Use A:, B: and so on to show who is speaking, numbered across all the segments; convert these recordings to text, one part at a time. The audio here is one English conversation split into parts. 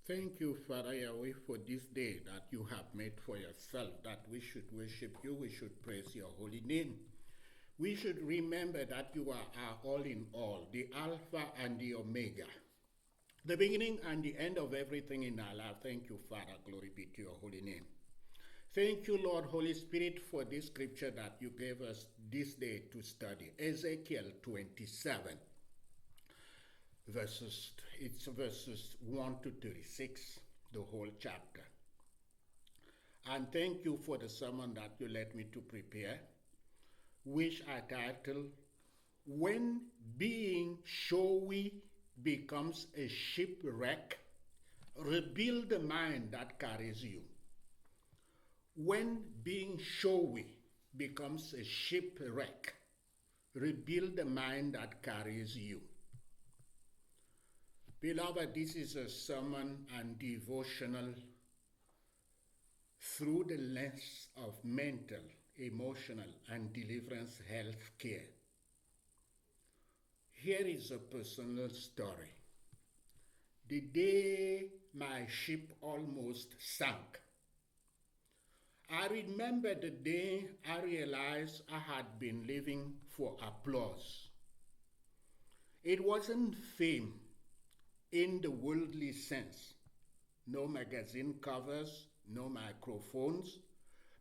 A: Thank you, Father Yahweh, for this day that you have made for yourself, that we should worship you, we should praise your holy name. We should remember that you are our all in all, the Alpha and the Omega, the beginning and the end of everything in our life. Thank you, Father. Glory be to your holy name. Thank you, Lord, Holy Spirit, for this scripture that you gave us this day to study. Ezekiel 27. Verses 1 to 36, the whole chapter. And thank you for the sermon that you led me to prepare, which I titled, When Being Showy Becomes a Shipwreck, Rebuild the Mind That Carries You. When being showy becomes a shipwreck, rebuild the mind that carries you. Beloved, this is a sermon and devotional through the lens of mental, emotional, and deliverance health care. Here is a personal story. The day my ship almost sank, I remember the day I realized I had been living for applause. It wasn't fame in the worldly sense. No magazine covers, no microphones,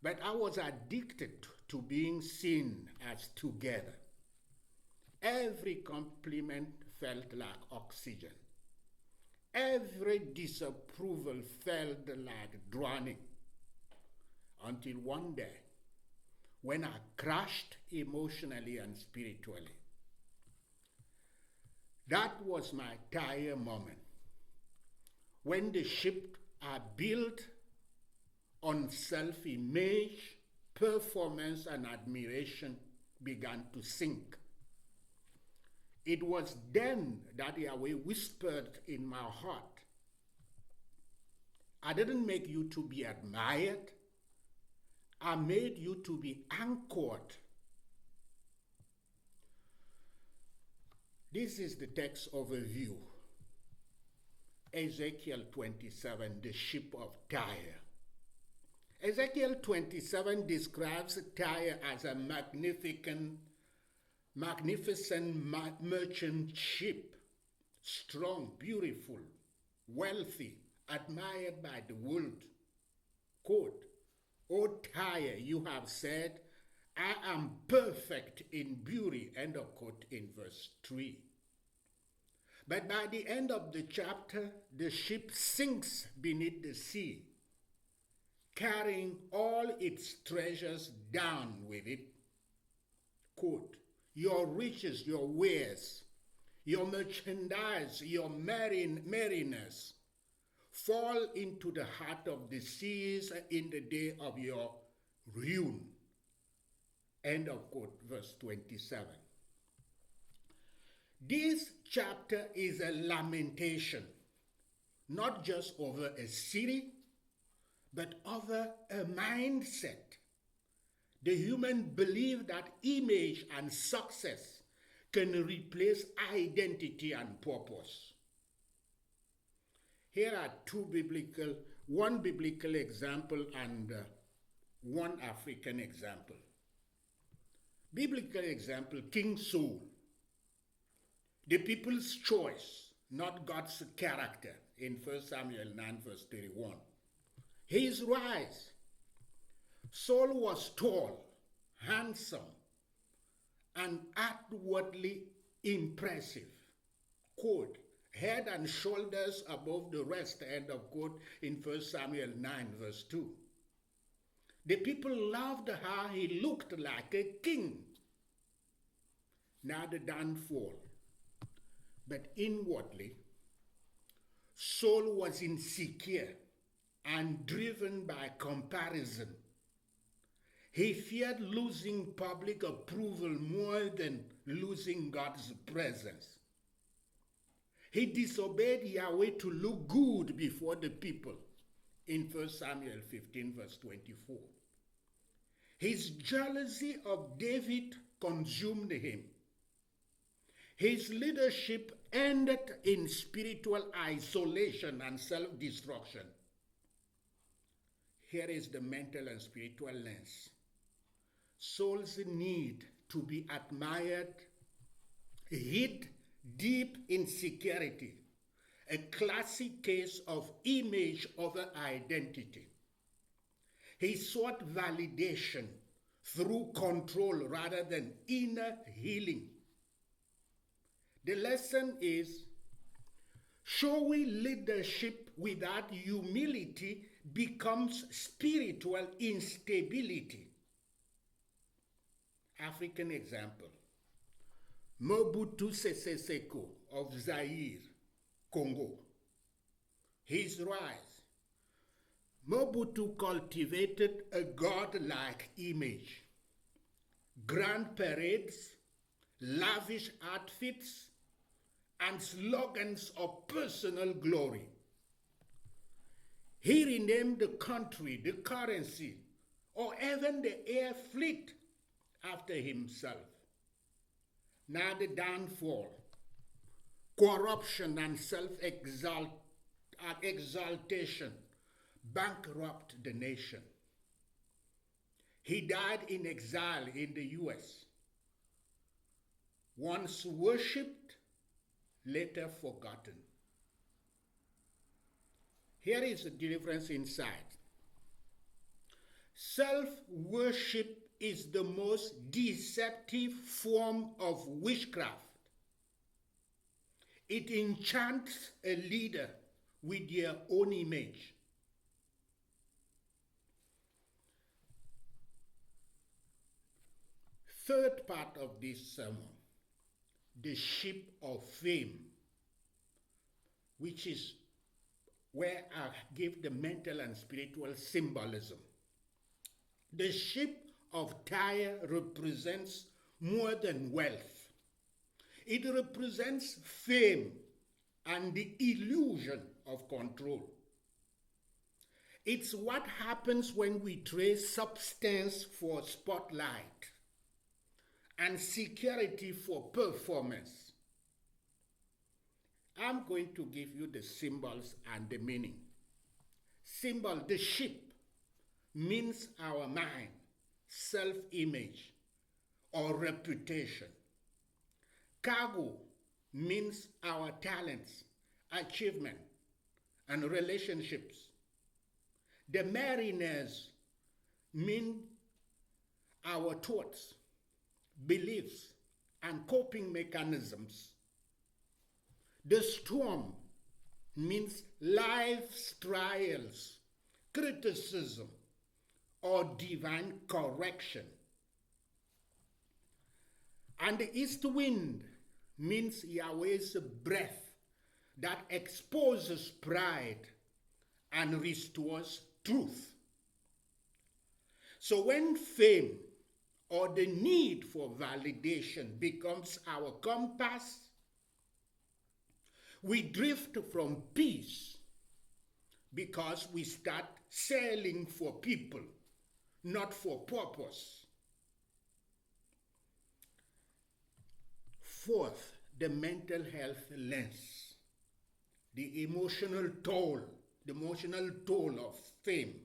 A: but I was addicted to being seen as together. Every compliment felt like oxygen. Every disapproval felt like drowning. Until one day, when I crashed emotionally and spiritually. That was my tire moment. When the ship are built on self-image, performance, and admiration began to sink. It was then that Yahweh whispered in my heart, I didn't make you to be admired. I made you to be anchored. This is the text overview. Ezekiel 27, the ship of Tyre. Ezekiel 27 describes Tyre as a magnificent merchant ship, strong, beautiful, wealthy, admired by the world. Quote, O Tyre, you have said, I am perfect in beauty, end of quote, in verse 3. But by the end of the chapter, the ship sinks beneath the sea, carrying all its treasures down with it. Quote, your riches, your wares, your merchandise, your merriness, fall into the heart of the seas in the day of your ruin. End of quote, verse 27. This chapter is a lamentation, not just over a city, but over a mindset. The human belief that image and success can replace identity and purpose. Here are one biblical example and one African example. Biblical example, King Saul. The people's choice, not God's character, in 1 Samuel 9 verse 31. His rise. Saul was tall, handsome, and outwardly impressive. Quote, head and shoulders above the rest, end of quote, in 1 Samuel 9 verse 2. The people loved how he looked like a king. Now the downfall. But inwardly, Saul was insecure and driven by comparison. He feared losing public approval more than losing God's presence. He disobeyed Yahweh to look good before the people in 1 Samuel 15 verse 24. His jealousy of David consumed him. His leadership ended in spiritual isolation and self-destruction. Here is the mental and spiritual lens. Souls need to be admired, hid deep insecurity, a classic case of image over identity. He sought validation through control rather than inner healing. The lesson is, showy leadership without humility becomes spiritual instability. African example. Mobutu Sese Seko of Zaire, Congo. His rise. Mobutu cultivated a godlike image. Grand parades, lavish outfits, and slogans of personal glory. He renamed the country, the currency, or even the air fleet after himself. Now the downfall, corruption and self-exaltation bankrupt the nation. He died in exile in the US, once worshipped, later forgotten. Here is the difference inside. Self-worship is the most deceptive form of witchcraft. It enchants a leader with their own image. Third part of this sermon, the ship of fame, which is where I give the mental and spiritual symbolism. The ship of Tyre represents more than wealth. It represents fame and the illusion of control. It's what happens when we trade substance for spotlight and security for performance. I'm going to give you the symbols and the meaning. Symbol, the ship, means our mind, self-image, or reputation. Cargo means our talents, achievement, and relationships. The mariners mean our thoughts, beliefs, and coping mechanisms. The storm means life's trials, criticism, or divine correction. And the east wind means Yahweh's breath that exposes pride and restores truth. So when fame or the need for validation becomes our compass, we drift from peace because we start sailing for people, not for purpose. Fourth, the mental health lens, the emotional toll of fame.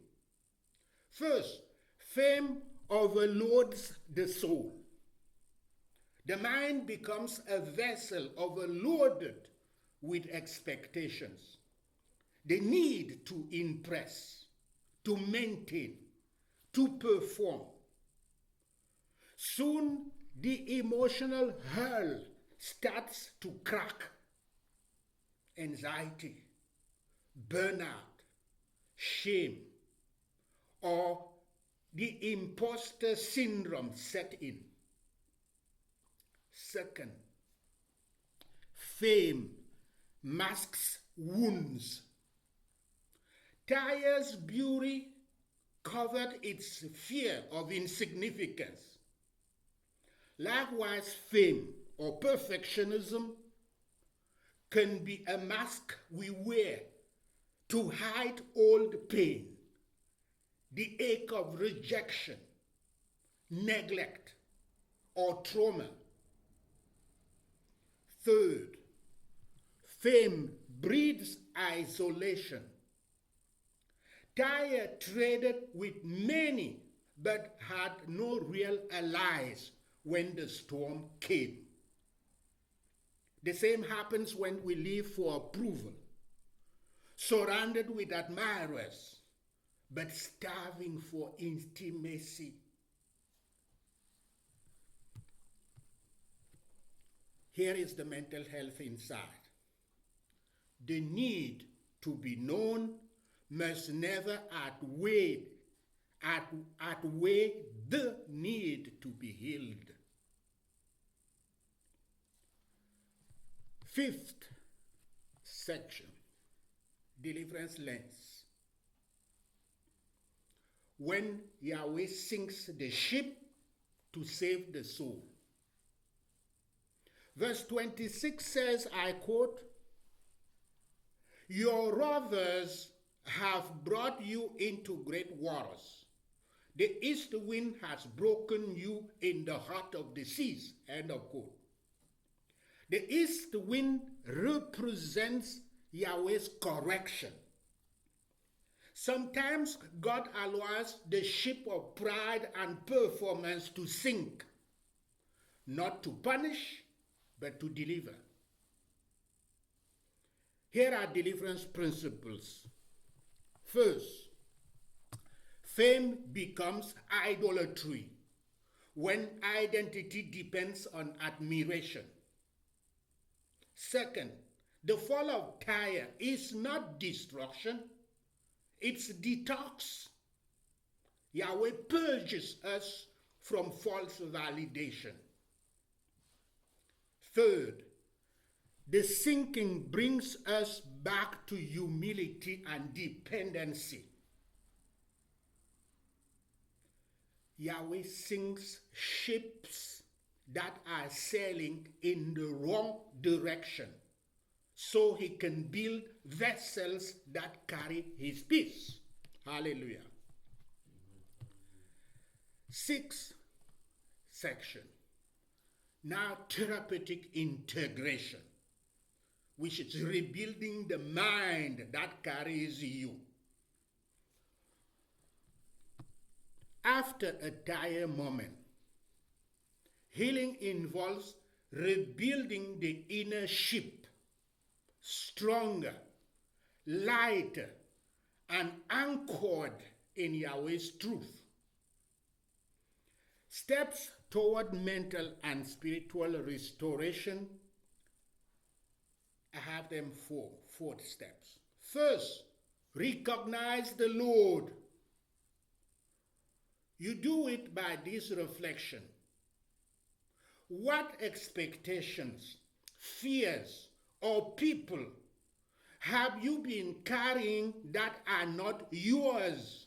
A: First, fame overloads the soul. The mind becomes a vessel overloaded with expectations. The need to impress, to maintain, to perform. Soon, the emotional hull starts to crack. Anxiety, burnout, shame, or the imposter syndrome set in. Second, fame masks wounds. Tyre's beauty covered its fear of insignificance. Likewise, fame or perfectionism can be a mask we wear to hide old pain, the ache of rejection, neglect, or trauma. Third, Fame breeds isolation. Tyre traded with many, but had no real allies when the storm came. The same happens when we live for approval, surrounded with admirers, but starving for intimacy. Here is the mental health inside. The need to be known must never outweigh the need to be healed. Fifth section, deliverance lens. When Yahweh sinks the ship to save the soul. Verse 26 says, I quote, your robbers have brought you into great waters. The east wind has broken you in the heart of the seas. End of quote. The east wind represents Yahweh's correction. Sometimes God allows the ship of pride and performance to sink, not to punish, but to deliver. Here are deliverance principles. First, fame becomes idolatry when identity depends on admiration. Second, the fall of Tyre is not destruction, it's detox. Yahweh purges us from false validation. Third, the sinking brings us back to humility and dependency. Yahweh sinks ships that are sailing in the wrong direction so he can build vessels that carry his peace. Hallelujah. Sixth section. Now therapeutic integration, which is rebuilding the mind that carries you. After a dire moment, healing involves rebuilding the inner ship, stronger, lighter, and anchored in Yahweh's truth. Steps toward mental and spiritual restoration, I have them four steps. First, recognize the Lord. You do it by this reflection. What expectations, fears, or people have you been carrying that are not yours?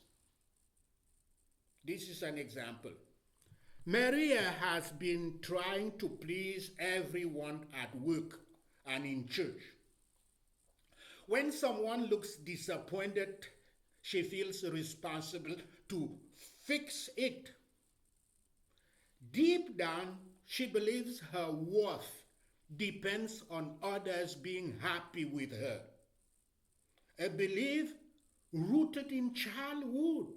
A: This is an example. Maria has been trying to please everyone at work and in church. When someone looks disappointed, she feels responsible to fix it. Deep down, she believes her worth depends on others being happy with her. A belief rooted in childhood,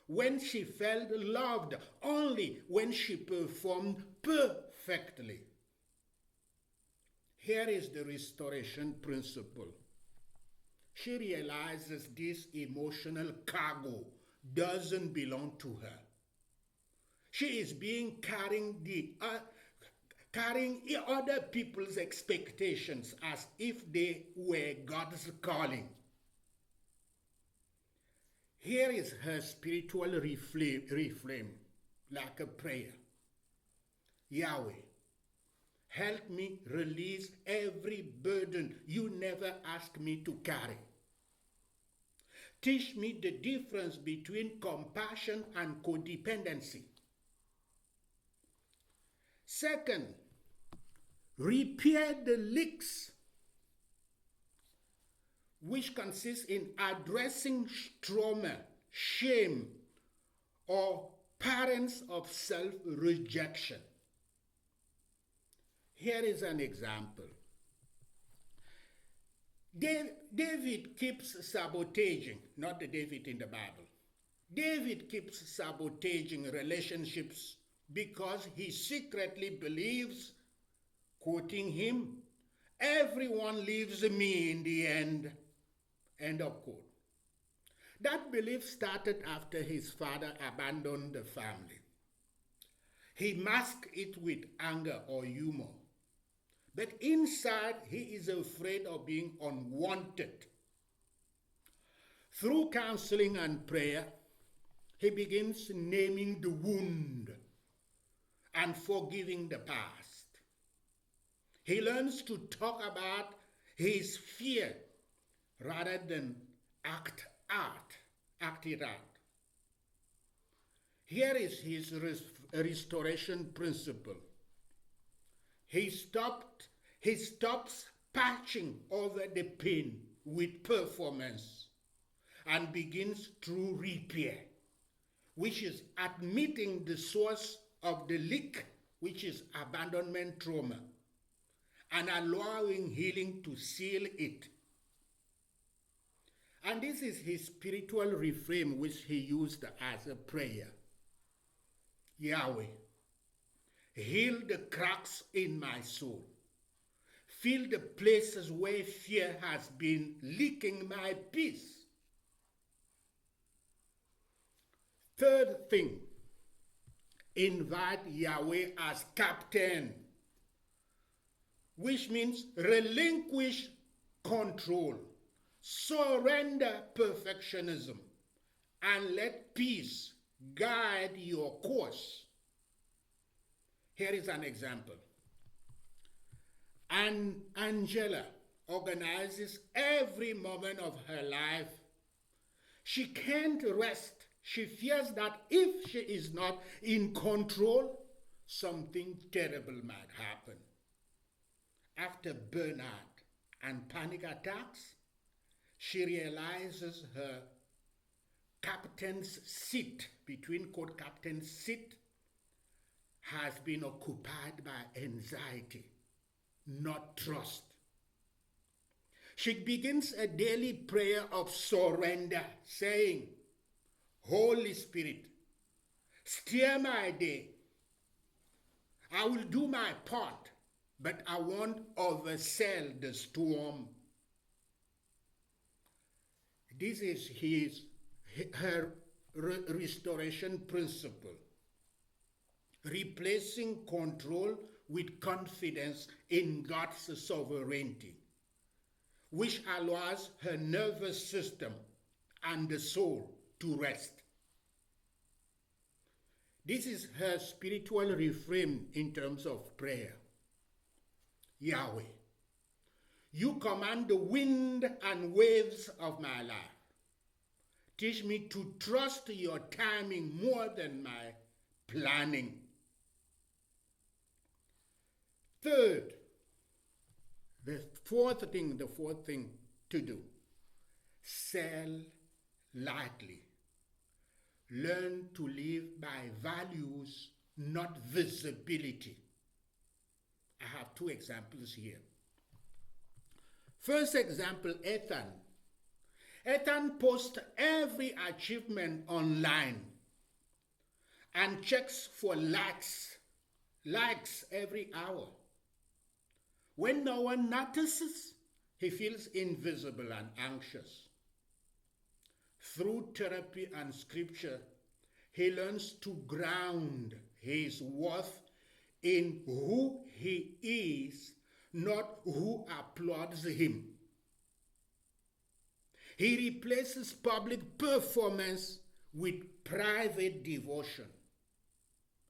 A: when she felt loved only when she performed perfectly. Here is the restoration principle. She realizes this emotional cargo doesn't belong to her. She is carrying other people's expectations as if they were God's calling. Here is her spiritual reframe, like a prayer. Yahweh, help me release every burden you never asked me to carry. Teach me the difference between compassion and codependency. Second, repair the leaks, which consists in addressing trauma, shame, or patterns of self-rejection. Here is an example. David keeps sabotaging, not the David in the Bible. David keeps sabotaging relationships because he secretly believes, quoting him, everyone leaves me in the end. End of quote. That belief started after his father abandoned the family. He masked it with anger or humor. But inside, he is afraid of being unwanted. Through counseling and prayer, he begins naming the wound and forgiving the past. He learns to talk about his fear rather than act it out. Here is his restoration principle. He stops patching over the pain with performance and begins true repair, which is admitting the source of the leak, which is abandonment trauma, and allowing healing to seal it. And this is his spiritual reframe, which he used as a prayer. Yahweh, heal the cracks in my soul. Fill the places where fear has been leaking my peace. Third thing, invite Yahweh as captain, which means relinquish control, surrender perfectionism, and let peace guide your course. Here is an example. Angela organizes every moment of her life. She can't rest. She fears that if she is not in control, something terrible might happen. After burnout and panic attacks, she realizes her captain's seat, between quote, captain's seat, has been occupied by anxiety, not trust. She begins a daily prayer of surrender, saying, Holy Spirit, steer my day. I will do my part, but I won't oversail the storm. This is her restoration principle, replacing control with confidence in God's sovereignty, which allows her nervous system and the soul to rest. This is her spiritual reframe in terms of prayer. Yahweh, you command the wind and waves of my life. Teach me to trust your timing more than my planning. Third, the fourth thing to do, sell lightly. Learn to live by values, not visibility. I have two examples here. First example, Ethan. Ethan posts every achievement online and checks for likes every hour. When no one notices, he feels invisible and anxious. Through therapy and scripture, he learns to ground his worth in who he is, not who applauds him. He replaces public performance with private devotion,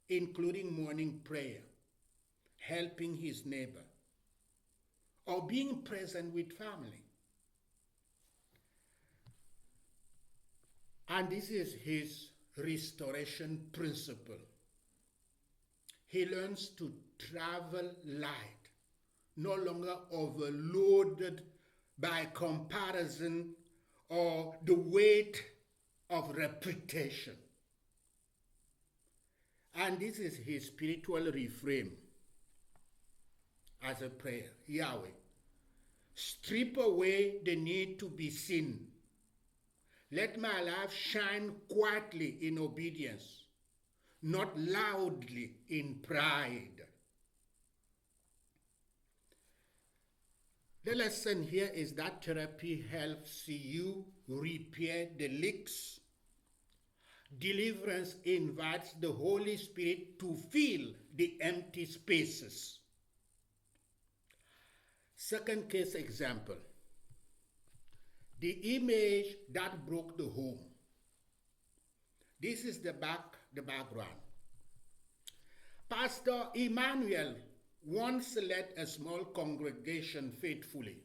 A: including morning prayer, helping his neighbor, or being present with family. And this is his restoration principle. He learns to travel light, no longer overloaded by comparison or the weight of reputation. And this is his spiritual reframe as a prayer. Yahweh, Strip away the need to be seen. Let my life shine quietly in obedience, not loudly in pride. The lesson here is that therapy helps you repair the leaks. Deliverance invites the Holy Spirit to fill the empty spaces. Second case example. The image that broke the home. This is the background. Pastor Emmanuel once led a small congregation faithfully.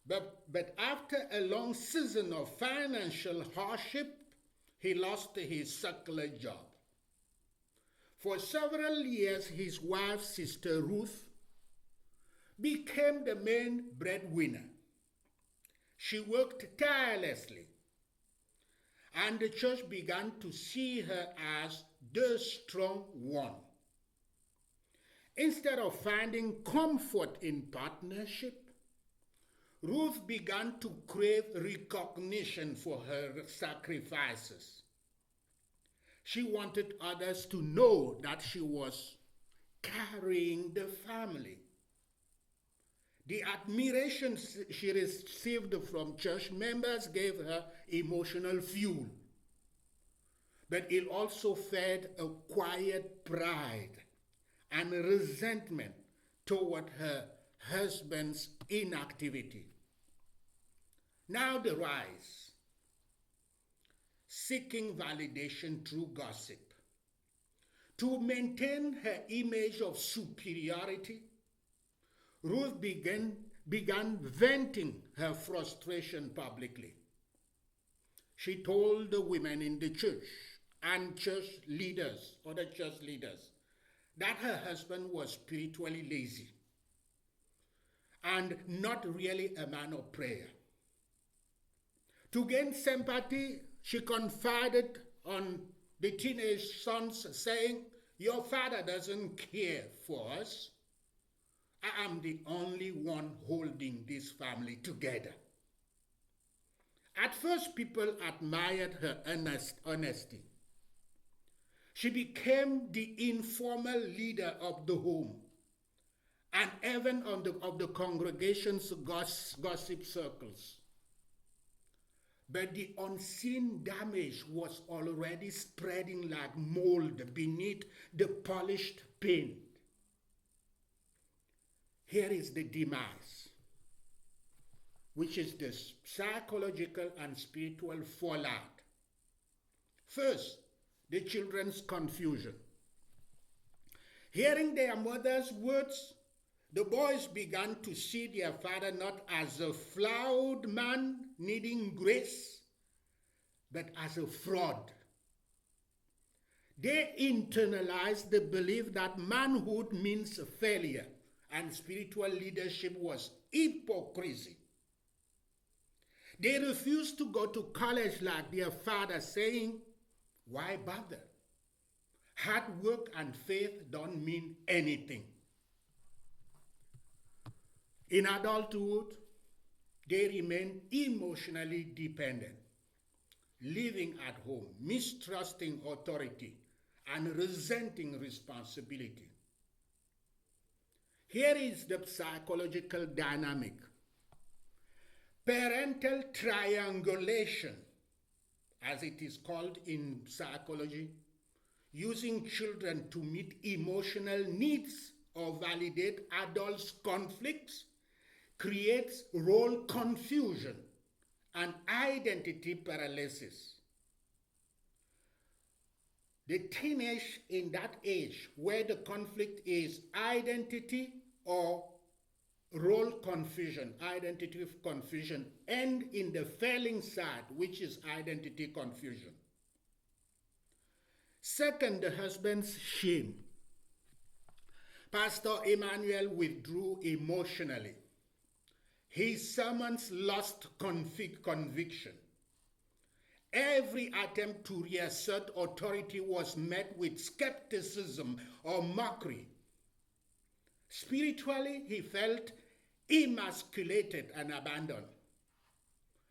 A: But after a long season of financial hardship, he lost his secular job. For several years, his wife's sister Ruth became the main breadwinner. She worked tirelessly, and the church began to see her as the strong one. Instead of finding comfort in partnership, Ruth began to crave recognition for her sacrifices. She wanted others to know that she was carrying the family. The admiration she received from church members gave her emotional fuel, but it also fed a quiet pride and resentment toward her husband's inactivity. Now the rise, seeking validation through gossip. To maintain her image of superiority, Ruth began venting her frustration publicly. She told the women in the church and other church leaders, that her husband was spiritually lazy and not really a man of prayer. To gain sympathy, she confided on the teenage sons, saying, "Your father doesn't care for us. I am the only one holding this family together." At first, people admired her honesty. She became the informal leader of the home and even of the congregation's gossip circles. But the unseen damage was already spreading like mold beneath the polished paint. Here is the demise, which is the psychological and spiritual fallout. First, the children's confusion. Hearing their mother's words, the boys began to see their father not as a flawed man needing grace, but as a fraud. They internalized the belief that manhood means failure and spiritual leadership was hypocrisy. They refused to go to college like their father, saying, "Why bother? Hard work and faith don't mean anything." In adulthood, they remain emotionally dependent, living at home, mistrusting authority, and resenting responsibility. Here is the psychological dynamic. Parental triangulation, as it is called in psychology, using children to meet emotional needs or validate adults' conflicts, creates role confusion and identity paralysis. The teenage in that age where the conflict is identity or role confusion, end in the failing side, which is identity confusion. Second, the husband's shame. Pastor Emmanuel withdrew emotionally. His sermons lost conviction. Every attempt to reassert authority was met with skepticism or mockery. Spiritually, he felt emasculated and abandoned.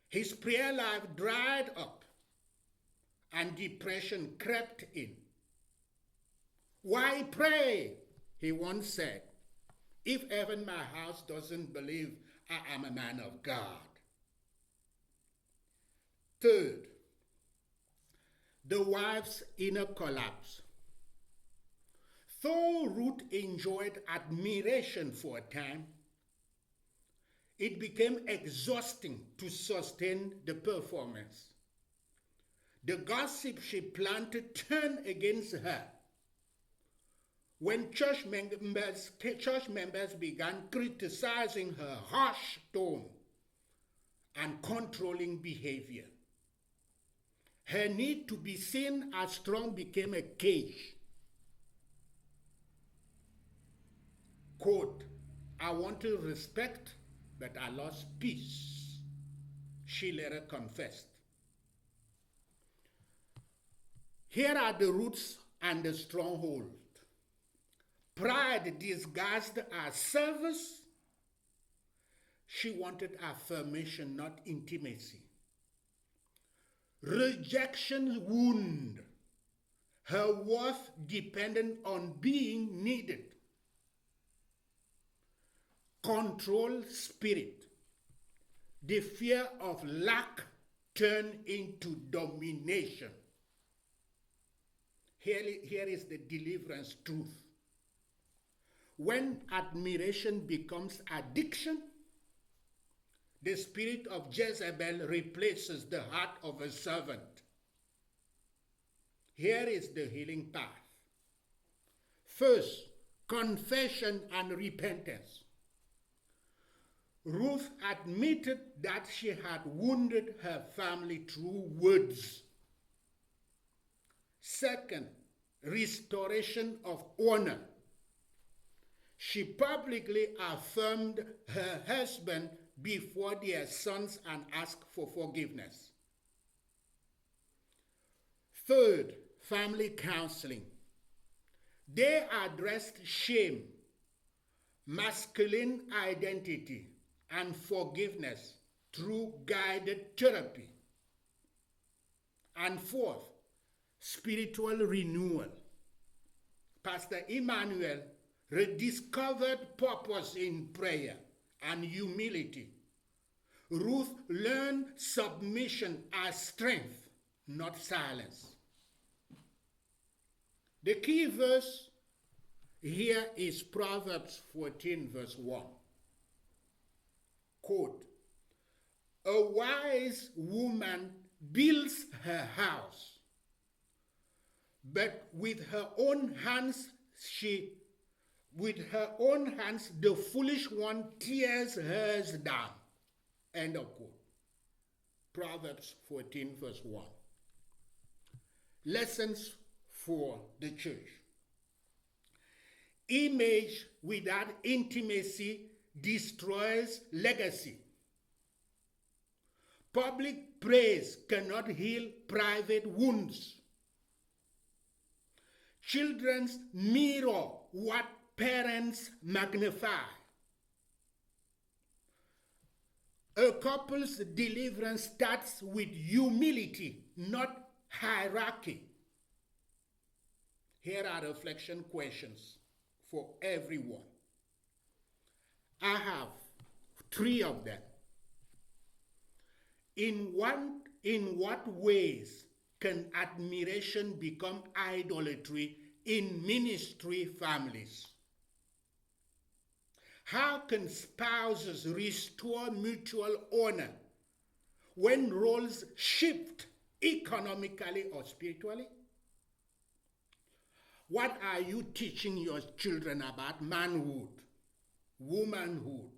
A: His prayer life dried up and depression crept in. Why pray? He once said, if even my house doesn't believe I am a man of God. Third, the wife's inner collapse. Though Ruth enjoyed admiration for a time, it became exhausting to sustain the performance. The gossip she planted turned against her. When church members began criticizing her harsh tone and controlling behavior, her need to be seen as strong became a cage. Quote, I wanted respect, but I lost peace, she later confessed. Here are the roots and the stronghold. Pride disguised as service. She wanted affirmation, not intimacy. Rejection wound. Her worth depended on being needed. Control spirit. The fear of lack turned into domination. Here is the deliverance truth. When admiration becomes addiction, the spirit of Jezebel replaces the heart of a servant. Here is the healing path. First, confession and repentance. Ruth admitted that she had wounded her family through words. Second, restoration of honor. She publicly affirmed her husband before their sons and asked for forgiveness. Third, family counseling. They addressed shame, masculine identity, and forgiveness through guided therapy. And fourth, spiritual renewal. Pastor Emmanuel rediscovered purpose in prayer and humility. Ruth learned submission as strength, not silence. The key verse here is Proverbs 14, verse 1. Quote, a wise woman builds her house, but with her own hands the foolish one tears hers down. End of quote. Proverbs 14, verse 1. Lessons for the church. Image without intimacy destroys legacy. Public praise cannot heal private wounds. Children mirror what parents magnify. A couple's deliverance starts with humility, not hierarchy. Here are reflection questions for everyone. I have 3 of them. In what ways can admiration become idolatry in ministry families? How can spouses restore mutual honor when roles shift economically or spiritually? What are you teaching your children about manhood, womanhood,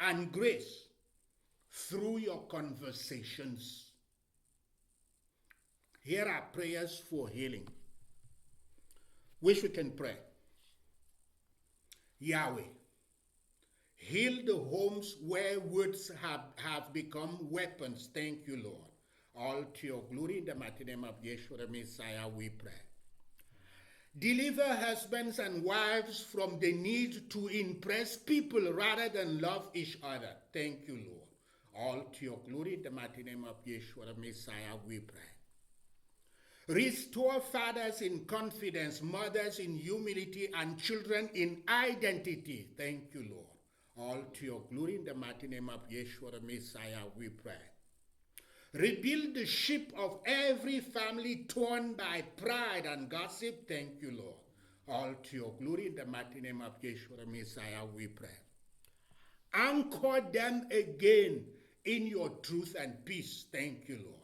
A: and grace through your conversations? Here are prayers for healing. Wish we can pray. Yahweh, heal the homes where words have become weapons. Thank you, Lord. All to your glory, in the mighty name of Yeshua the Messiah, we pray. Deliver husbands and wives from the need to impress people rather than love each other. Thank you, Lord. All to your glory, in the mighty name of Yeshua, the Messiah, we pray. Restore fathers in confidence, mothers in humility, and children in identity. Thank you, Lord. All to your glory, in the mighty name of Yeshua, the Messiah, we pray. Rebuild the ship of every family torn by pride and gossip. Thank you, Lord. All to your glory, in the mighty name of Yeshua, the Messiah, we pray. Anchor them again in your truth and peace. Thank you, Lord.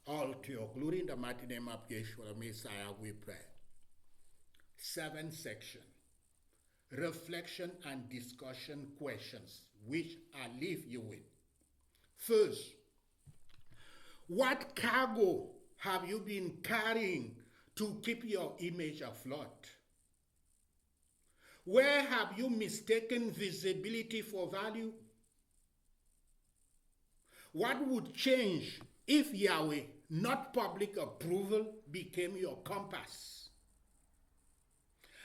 A: All to your glory, in the mighty name of Yeshua, the Messiah, we pray. 7th section. Reflection and discussion questions, which I leave you with. First, what cargo have you been carrying to keep your image afloat? Where have you mistaken visibility for value? What would change if Yahweh, not public approval, became your compass?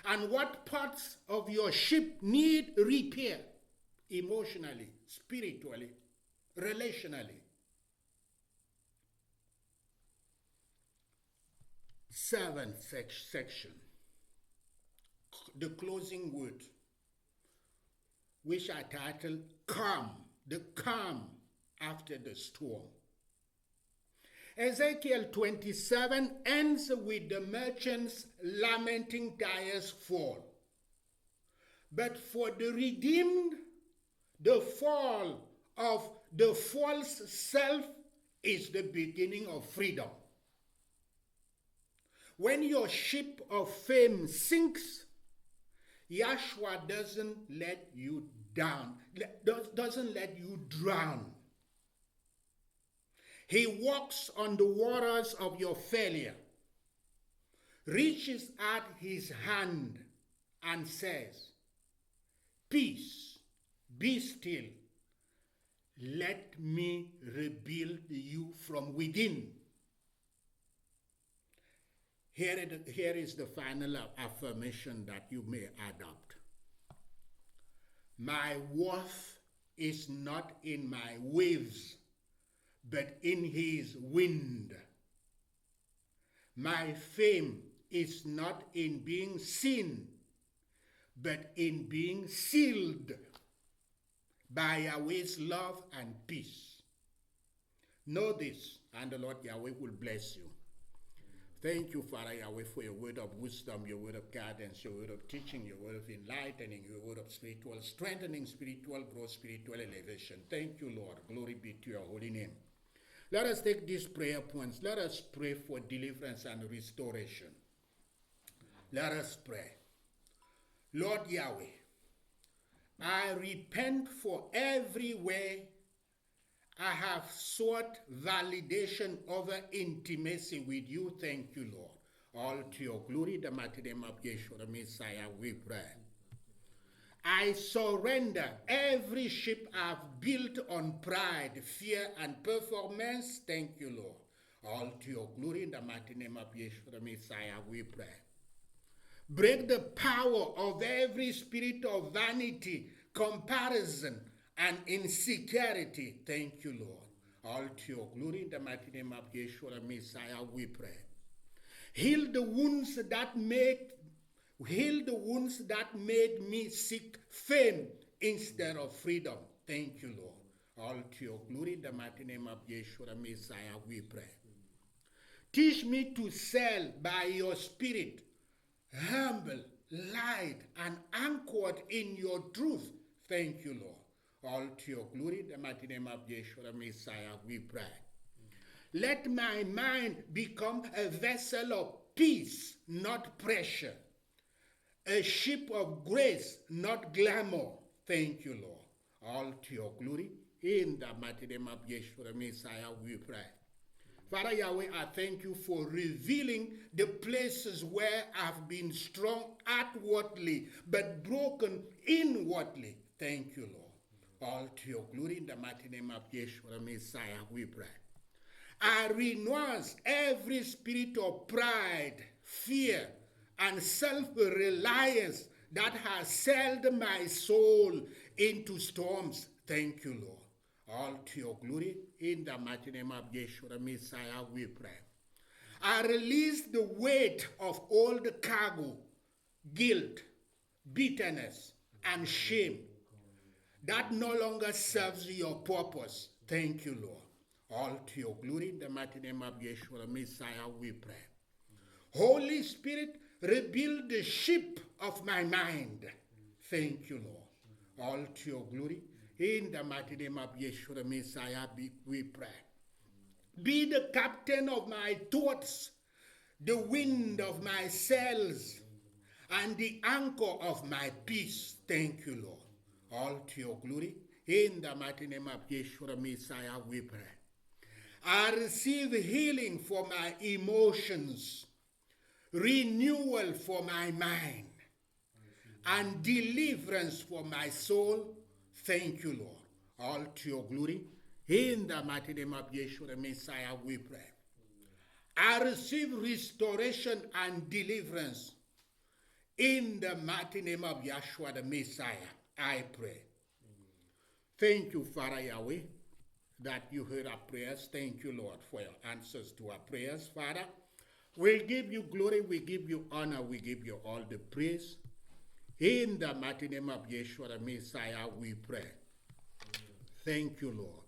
A: And what parts of your ship need repair emotionally, spiritually, relationally? 7th section, the closing word, which I titled Calm, the calm after the storm. Ezekiel 27 ends with the merchants lamenting Tyre's fall. But for the redeemed, the fall of the false self is the beginning of freedom. When your ship of fame sinks, Yahshua doesn't let you down, doesn't let you drown. He walks on the waters of your failure, reaches out his hand and says, "Peace, be still. Let me rebuild you from within." Here is the final affirmation that you may adopt. My worth is not in my waves, but in his wind. My fame is not in being seen, but in being sealed by Yahweh's love and peace. Know this, and the Lord Yahweh will bless you. Thank you, Father Yahweh, for your word of wisdom, your word of guidance, your word of teaching, your word of enlightening, your word of spiritual strengthening, spiritual growth, spiritual elevation. Thank you, Lord. Glory be to your holy name. Let us take these prayer points. Let us pray for deliverance and restoration. Let us pray. Lord Yahweh, I repent for every way I have sought validation over intimacy with you. Thank you, Lord. All to your glory, the mighty name of Yeshua, the Messiah, we pray. I surrender every ship I've built on pride, fear, and performance. Thank you, Lord. All to your glory, in the mighty name of Yeshua, the Messiah, we pray. Break the power of every spirit of vanity, comparison, and insecurity. Thank you, Lord. All to your glory, in the mighty name of Yeshua, the Messiah, we pray. Heal the wounds that made me seek fame instead of freedom. Thank you, Lord. All to your glory, in the mighty name of Yeshua, the Messiah, we pray. Teach me to sail by your spirit, humble, light, and anchored in your truth. Thank you, Lord. All to your glory, in the mighty name of Yeshua, the Messiah, we pray. Let my mind become a vessel of peace, not pressure. A ship of grace, not glamour. Thank you, Lord. All to your glory, in the mighty name of Yeshua, the Messiah, we pray. Father Yahweh, I thank you for revealing the places where I've been strong outwardly, but broken inwardly. Thank you, Lord. All to your glory, in the mighty name of Yeshua, the Messiah, we pray. I renounce every spirit of pride, fear, and self-reliance that has sailed my soul into storms. Thank you, Lord. All to your glory, in the mighty name of Yeshua, the Messiah, we pray. I release the weight of all the cargo, guilt, bitterness, and shame that no longer serves your purpose. Thank you, Lord. All to your glory, in the mighty name of Yeshua, the Messiah, we pray. Holy Spirit, rebuild the ship of my mind. Thank you, Lord. All to your glory, in the mighty name of Yeshua, the Messiah, we pray. Be the captain of my thoughts, the wind of my sails, and the anchor of my peace. Thank you, Lord. All to your glory, in the mighty name of Yeshua, the Messiah, we pray. I receive healing for my emotions, renewal for my mind, and deliverance for my soul. Thank you, Lord. All to your glory, in the mighty name of Yeshua, the Messiah, we pray. I receive restoration and deliverance in the mighty name of Yeshua, the Messiah, I pray. Thank you, Father Yahweh, that you heard our prayers. Thank you, Lord, for your answers to our prayers, Father. We give you glory, we give you honor, we give you all the praise. In the mighty name of Yeshua, the Messiah, we pray. Thank you, Lord.